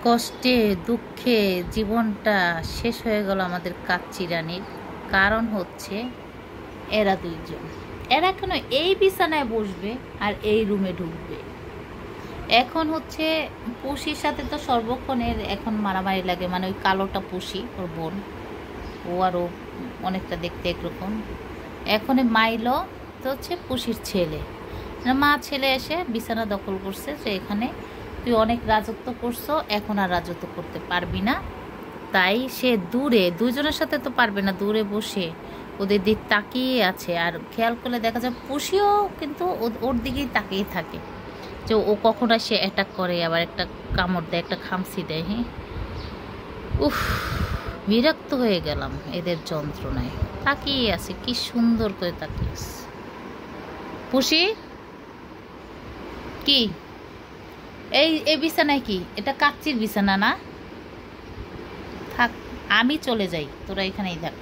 কষ্টে দুঃখে জীবনটা শেষ হয়ে গেল আমাদের কাচ্চি রানীর। কারণ হচ্ছে এরা দুইজন, এরা কেন এই বিছানায় বসবে আর এই রুমে ঢুকবে। এখন হচ্ছে পুষির সাথে তো সর্বক্ষণের এখন মারামারি লাগে, মানে ওই কালোটা পুষি ওর বোন, ও আরও অনেকটা দেখতে একরকম। এখন মাইলো তো হচ্ছে পুষির ছেলে, মা ছেলে এসে বিছানা দখল করছে যে এখানে তুই অনেক রাজত্ব করছো, এখন আর রাজত্ব করতে পারবি না। তাই সে দূরে, দুইজনের সাথে তো পারবে না, দূরে বসে ওদের দিক তাকিয়ে আছে। আর খেয়াল করলে দেখা যায় পুষিও কিন্তু ওর দিকেই তাকিয়ে থাকে যে ও কখন সে অ্যাটাক করে, আবার একটা কামড় দেয়, একটা খামসি দেয়। হ্যাঁ, উফ, বিরক্ত হয়ে গেলাম এদের যন্ত্রণায়। তাকিয়ে আছে, কি সুন্দর করে তাকিয়ে আছে। পুষি কি এই বিছানায় কি এটা কাচ্চির বিছানা না? থাক, আমি চলে যাই, তোরা এখানেই থাক।